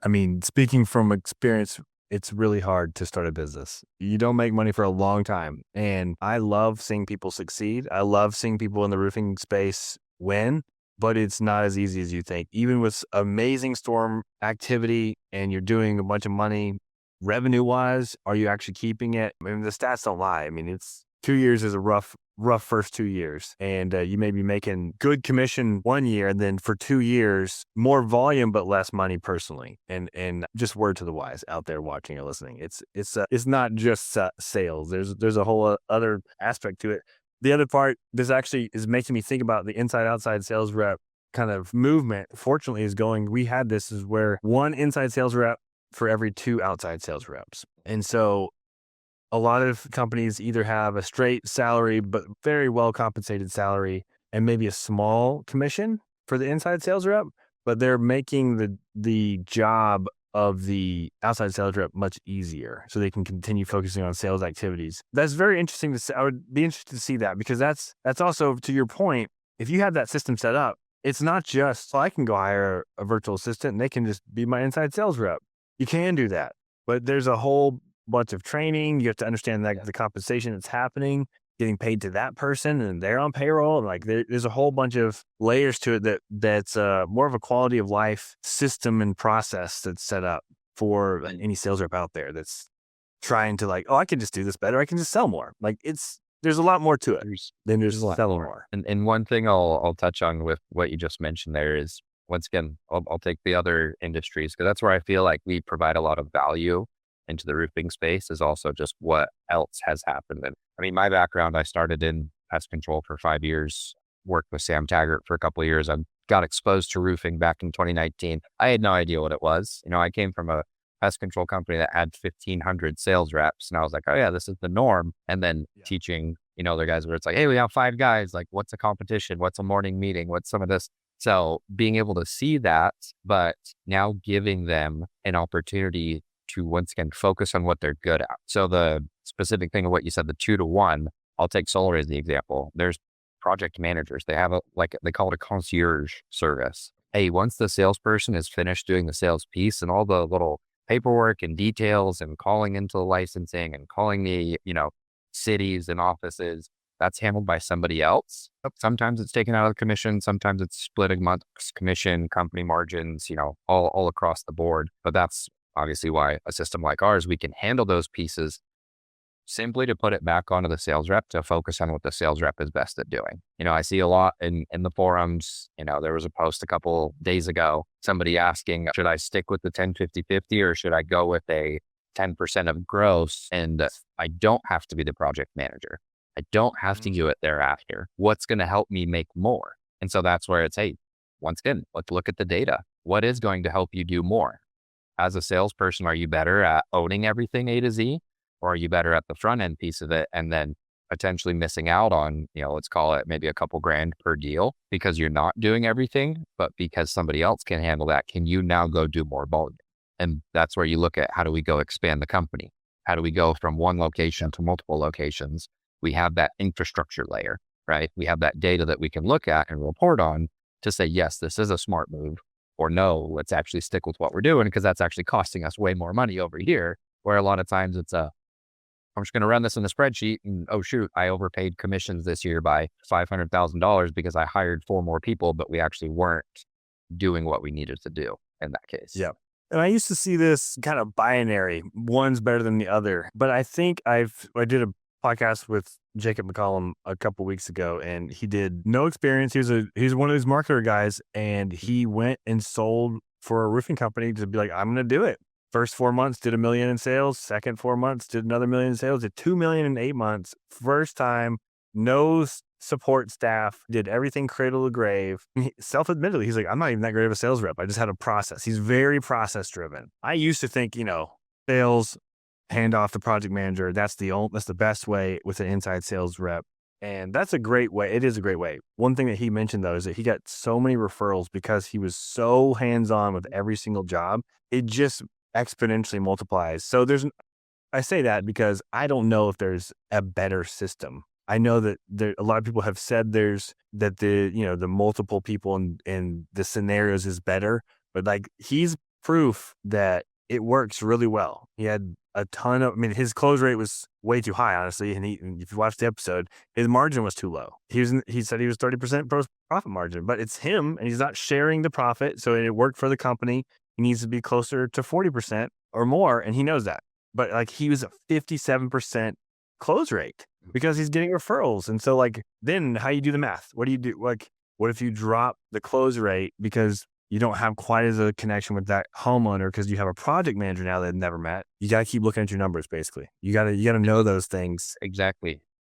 I mean, speaking from experience, it's really hard to start a business. You don't make money for a long time. And I love seeing people succeed. I love seeing people in the roofing space win, but it's not as easy as you think. Even with amazing storm activity and you're doing a bunch of money revenue wise, are you actually keeping it? I mean, the stats don't lie. I mean, it's 2 years is a rough first 2 years. And you may be making good commission 1 year, and then for 2 years, more volume, but less money personally. And just word to the wise out there watching or listening. It's not just sales. There's a whole other aspect to it. The other part, this actually is making me think about the inside outside sales rep kind of movement. Fortunately is going, we had this is where one inside sales rep for every two outside sales reps. And so a lot of companies either have a straight salary, but very well compensated salary, and maybe a small commission for the inside sales rep, but they're making the job of the outside sales rep much easier so they can continue focusing on sales activities. That's very interesting to see. I would be interested to see that, because that's also, to your point, if you have that system set up, it's not just, well, I can go hire a virtual assistant and they can just be my inside sales rep. You can do that, but there's a whole bunch of training. You have to understand that the compensation that's happening, getting paid to that person, and they're on payroll. And like there's a whole bunch of layers to it that's more of a quality of life system and process that's set up for any sales rep out there that's trying to like, oh, I can just do this better. I can just sell more. Like there's a lot more to it than There's just a lot selling more. more. And one thing I'll touch on with what you just mentioned there is, once again, I'll take the other industries, because that's where I feel like we provide a lot of value into the roofing space, is also just what else has happened. And I mean, my background, I started in pest control for 5 years, worked with Sam Taggart for a couple of years. I got exposed to roofing back in 2019. I had no idea what it was. I came from a pest control company that had 1,500 sales reps, and I was like, oh yeah, this is the norm. And then teaching, other guys where it's like, hey, we have 5 guys. Like, what's a competition? What's a morning meeting? What's some of this? So being able to see that, but now giving them an opportunity to once again focus on what they're good at. So the specific thing of what you said, the 2-to-1, I'll take solar as the example. There's project managers. They have they call it a concierge service. Hey, once the salesperson is finished doing the sales piece and all the little paperwork and details and calling into the licensing and calling the, cities and offices, that's handled by somebody else. Sometimes it's taken out of the commission. Sometimes it's split amongst commission, company margins, all across the board. But that's obviously why a system like ours, we can handle those pieces simply to put it back onto the sales rep to focus on what the sales rep is best at doing. I see a lot in the forums. There was a post a couple days ago, somebody asking, should I stick with the 10-50-50 or should I go with a 10% of gross? And I don't have to be the project manager. I don't have to do it thereafter. What's going to help me make more? And so that's where it's, hey, once again, let's look at the data. What is going to help you do more? As a salesperson, are you better at owning everything A to Z, or are you better at the front end piece of it and then potentially missing out on, let's call it maybe a couple grand per deal because you're not doing everything, but because somebody else can handle that, can you now go do more volume? And that's where you look at, how do we go expand the company? How do we go from one location to multiple locations? We have that infrastructure layer, right? We have that data that we can look at and report on to say, yes, this is a smart move, or no, let's actually stick with what we're doing because that's actually costing us way more money over here. Where a lot of times it's I'm just going to run this in a spreadsheet and, oh shoot, I overpaid commissions this year by $500,000 because I hired 4 more people, but we actually weren't doing what we needed to do in that case. Yeah. And I used to see this kind of binary, one's better than the other. But I think I did a podcast with Jacob McCollum a couple weeks ago, and he did no experience. He's one of these marketer guys, and he went and sold for a roofing company to be like, I'm going to do it. First 4 months, did $1 million in sales. Second 4 months, did another $1 million in sales. Did $2 million in 8 months. First time, no support staff, did everything cradle to grave. Self-admittedly, he's like, I'm not even that great of a sales rep. I just had a process. He's very process driven. I used to think, sales, hand off to project manager. That's the best way with an inside sales rep. And that's a great way. It is a great way. One thing that he mentioned though, is that he got so many referrals because he was so hands-on with every single job. It just exponentially multiplies. So I say that because I don't know if there's a better system. I know that a lot of people have said the multiple people in the scenarios is better, but like he's proof that it works really well. He had a ton of, I mean, his close rate was way too high, honestly. And if you watch the episode, his margin was too low. He said he was 30% profit margin, but it's him and he's not sharing the profit. So it worked for the company. He needs to be closer to 40% or more. And he knows that. But like he was a 57% close rate because he's getting referrals. And so like, then how you do the math? What do you do? Like, what if you drop the close rate because you don't have quite as a connection with that homeowner because you have a project manager now that they've never met? You got to keep looking at your numbers. Basically, you got to know those things. Exactly.